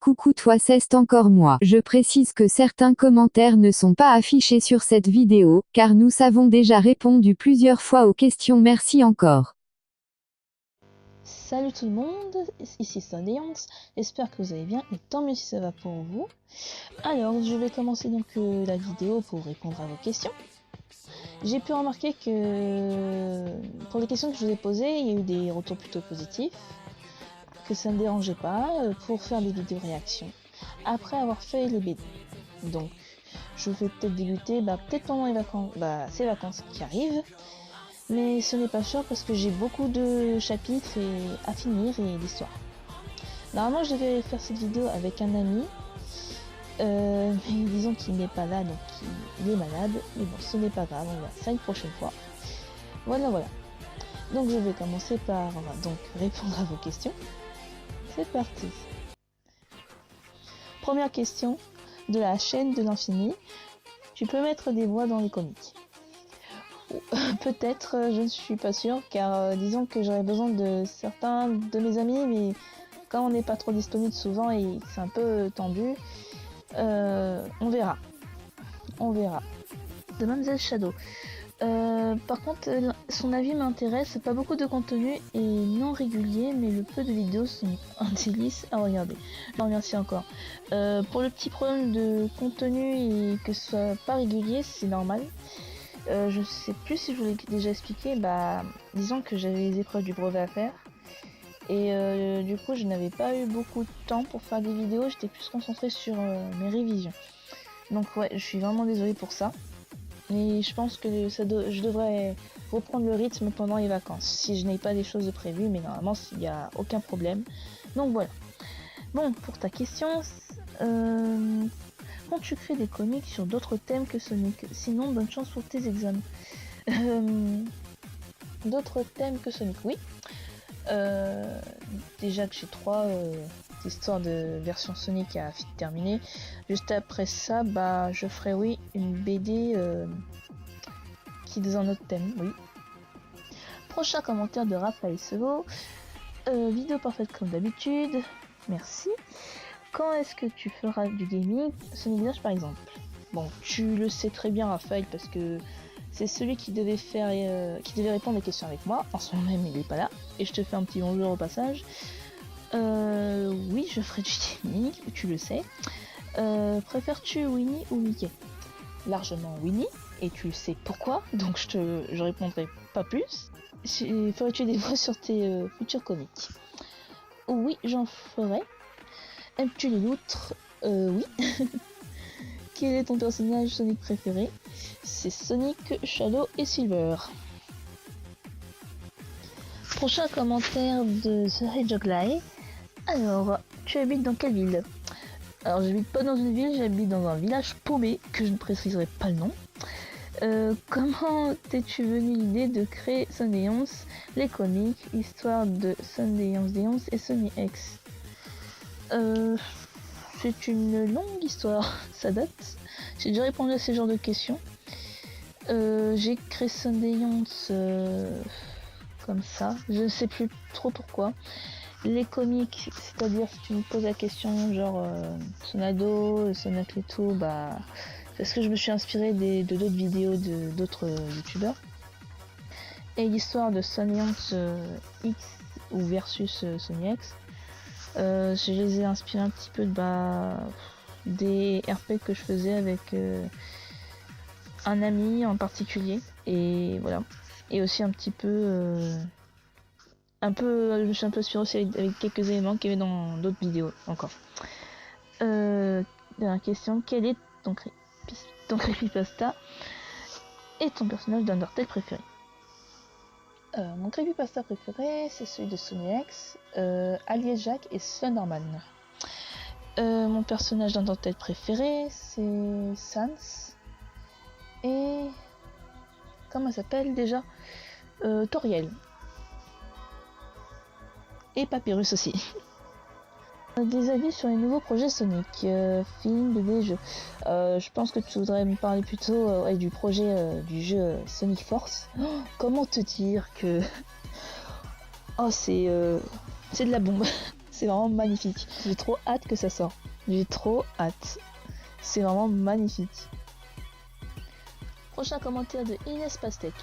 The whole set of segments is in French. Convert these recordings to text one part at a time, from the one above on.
coucou toi c'est encore moi. Je précise que certains commentaires ne sont pas affichés sur cette vidéo, car nous avons déjà répondu plusieurs fois aux questions, merci encore. Salut tout le monde, ici Sondeance, j'espère que vous allez bien et tant mieux si ça va pour vous. Alors je vais commencer donc la vidéo pour répondre à vos questions. J'ai pu remarquer que pour les questions que je vous ai posées, il y a eu des retours plutôt positifs, que ça ne dérangeait pas pour faire des vidéos réactions après avoir fait les BD. Donc je vais peut-être débuter peut-être pendant les vacances, ces vacances qui arrivent. Mais ce n'est pas sûr parce que j'ai beaucoup de chapitres à finir et d'histoires. Normalement je devais faire cette vidéo avec un ami, mais disons qu'il n'est pas là, donc il est malade. Mais bon, ce n'est pas grave, on verra ça une prochaine fois. Voilà. Donc je vais commencer par donc répondre à vos questions. C'est parti. Première question de la chaîne de l'infini. Tu peux mettre des voix dans les comics? Peut-être, je ne suis pas sûre, car disons que j'aurais besoin de certains de mes amis, mais quand on n'est pas trop disponible souvent et c'est un peu tendu, on verra. De Mademoiselle Shadow. Par contre, son avis m'intéresse, pas beaucoup de contenu et non régulier, mais le peu de vidéos sont un délice à regarder. Je remercie encore. Pour le petit problème de contenu et que ce soit pas régulier, c'est normal. Je sais plus si je vous l'ai déjà expliqué, disons que j'avais les épreuves du brevet à faire et du coup je n'avais pas eu beaucoup de temps pour faire des vidéos, j'étais plus concentrée sur mes révisions. Donc ouais, je suis vraiment désolée pour ça, mais je pense que je devrais reprendre le rythme pendant les vacances si je n'ai pas des choses de prévues, mais normalement il n'y a aucun problème. Donc voilà. Bon, pour ta question, quand tu crées des comics sur d'autres thèmes que Sonic, sinon bonne chance pour tes examens. D'autres thèmes que Sonic, oui. Déjà que j'ai 3 histoires de version Sonic à terminer. Juste après ça, je ferai oui une BD qui est dans un autre thème, oui. Prochain commentaire de Raphaël Sego. Vidéo parfaite comme d'habitude. Merci. Quand est-ce que tu feras du gaming? Sonic Dash par exemple. Bon, tu le sais très bien Raphaël parce que c'est celui qui devait répondre aux questions avec moi. En ce moment même il est pas là. Et je te fais un petit bonjour au passage. Oui, je ferai du gaming, tu le sais. Préfères-tu Winnie ou Mickey? Largement Winnie, et tu sais pourquoi, donc je répondrai pas plus. Ferais-tu des voix sur tes futurs comics? Oui, j'en ferai. Aimes-tu les loutres? Oui. Quel est ton personnage Sonic préféré? C'est Sonic, Shadow et Silver. Prochain commentaire de The Hedgehog Live. Alors, tu habites dans quelle ville? Alors, j'habite pas dans une ville, j'habite dans un village paumé, que je ne préciserai pas le nom. Comment t'es-tu venu l'idée de créer Sundance, les comics, histoire de Sundance et Sony X? C'est une longue histoire, ça date. J'ai déjà répondu à ce genre de questions. J'ai créé Sundance comme ça, je ne sais plus trop pourquoi. Les comics, c'est-à-dire si tu me poses la question genre Sonado, Sonac et tout, parce que je me suis inspirée de d'autres vidéos de d'autres youtubeurs. Et l'histoire de Sundance X ou versus Sony X, je les ai inspirés un petit peu des RP que je faisais avec un ami en particulier, et voilà. Et aussi un petit peu je me suis un peu inspirée aussi avec quelques éléments qu'il y avait dans d'autres vidéos encore. Dernière question, quel est ton creepypasta et ton personnage d'Undertale préféré? Mon creepypasta préféré, c'est celui de Sony X, Allier Jack et Slenderman. Mon personnage d'Undertale préféré, c'est Sans. Et comment elle s'appelle déjà? Toriel. Et Papyrus aussi. Des avis sur les nouveaux projets Sonic, films, BD, jeux. Je pense que tu voudrais me parler plutôt du projet du jeu Sonic Force. Oh, comment te dire que... Oh, c'est de la bombe. C'est vraiment magnifique. J'ai trop hâte que ça sorte. J'ai trop hâte. C'est vraiment magnifique. Prochain commentaire de Inès Pastèque.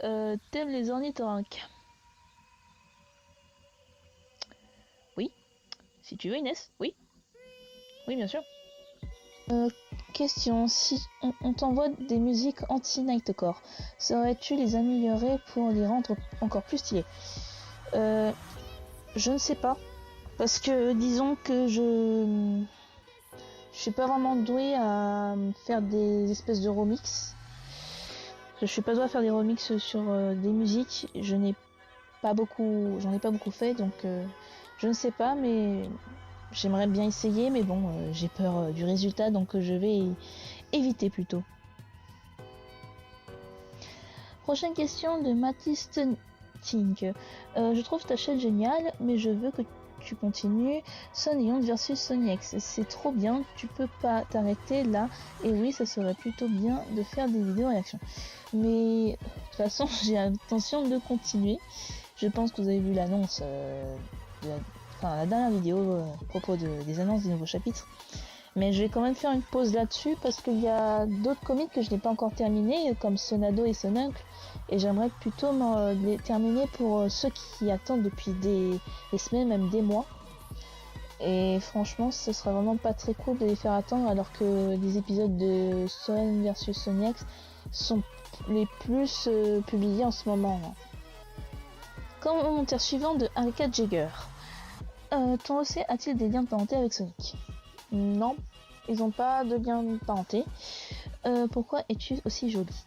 T'aimes les ornithorynques? Oui. Si tu veux, Inès, oui. Oui, bien sûr. Question, si on t'envoie des musiques anti-nightcore, saurais-tu les améliorer pour les rendre encore plus stylées? Je ne sais pas. Parce que disons que je suis pas vraiment douée à faire des espèces de remix. Je suis pas douée à faire des remix sur des musiques. J'en ai pas beaucoup fait, donc je ne sais pas, mais j'aimerais bien essayer, mais bon, j'ai peur du résultat, donc je vais éviter plutôt. Prochaine question de Mathis Tink. Je trouve ta chaîne géniale, mais je veux que tu continues Sonny Young versus Sony X. C'est trop bien, tu peux pas t'arrêter là. Et oui, ça serait plutôt bien de faire des vidéos réactions. Mais de toute façon, j'ai l'intention de continuer. Je pense que vous avez vu l'annonce, la dernière vidéo à propos des annonces des nouveaux chapitres. Mais je vais quand même faire une pause là-dessus parce qu'il y a d'autres comics que je n'ai pas encore terminés, comme Sonado et Sonuncle. Et j'aimerais plutôt les terminer pour ceux qui attendent depuis des semaines, même des mois. Et franchement, ce serait vraiment pas très cool de les faire attendre alors que les épisodes de Son versus Sony X sont les plus publiés en ce moment. Commentaire suivant de Arcade Jagger. Ton OC a-t-il des liens de parenté avec Sonic? Non, ils n'ont pas de lien de parenté. Pourquoi es-tu aussi jolie?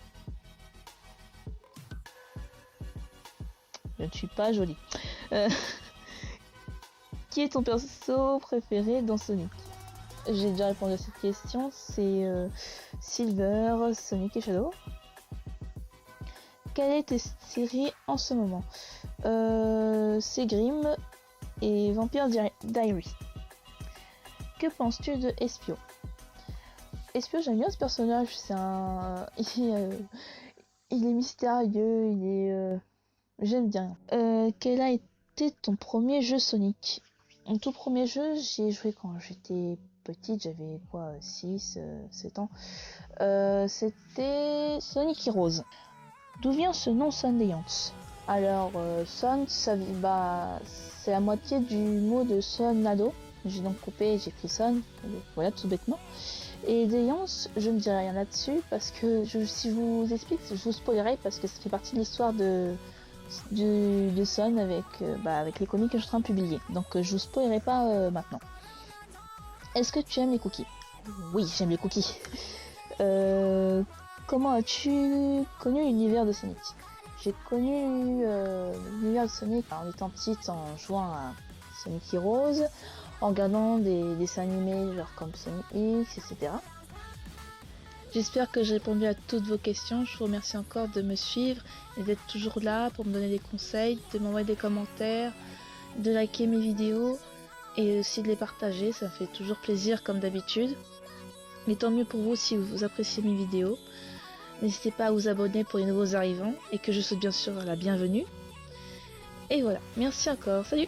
Je ne suis pas jolie. Qui est ton perso préféré dans Sonic? J'ai déjà répondu à cette question. C'est Silver, Sonic et Shadow. Quelle est tes séries en ce moment? C'est Grimm et Vampire Diary. Que penses-tu de Espio? Espio, j'aime bien ce personnage. C'est un... il est mystérieux, il est... J'aime bien. Quel a été ton premier jeu Sonic? Mon tout premier jeu, j'y ai joué quand j'étais petite, j'avais 6, 7 ans. C'était Sonic Heroes. D'où vient ce nom Sundance? Alors, Son, c'est la moitié du mot de Sonado. J'ai donc coupé et j'ai pris Son, voilà, tout bêtement. Et Déance, je ne dirai rien là-dessus parce que si je vous explique, je vous spoilerai parce que ça fait partie de l'histoire de Son avec les comics que je suis en train de publier. Donc je vous spoilerai pas maintenant. Est-ce que tu aimes les cookies? Oui, j'aime les cookies. Comment as-tu connu l'univers de Sonic? J'ai connu l'univers de Sonic en étant petite, en jouant à Sonic Heroes, en regardant des dessins animés genre comme Sonic X, etc. J'espère que j'ai répondu à toutes vos questions. Je vous remercie encore de me suivre et d'être toujours là pour me donner des conseils, de m'envoyer des commentaires, de liker mes vidéos et aussi de les partager. Ça me fait toujours plaisir comme d'habitude. Mais tant mieux pour vous si vous appréciez mes vidéos. N'hésitez pas à vous abonner pour les nouveaux arrivants et que je souhaite bien sûr la bienvenue. Et voilà, merci encore, salut!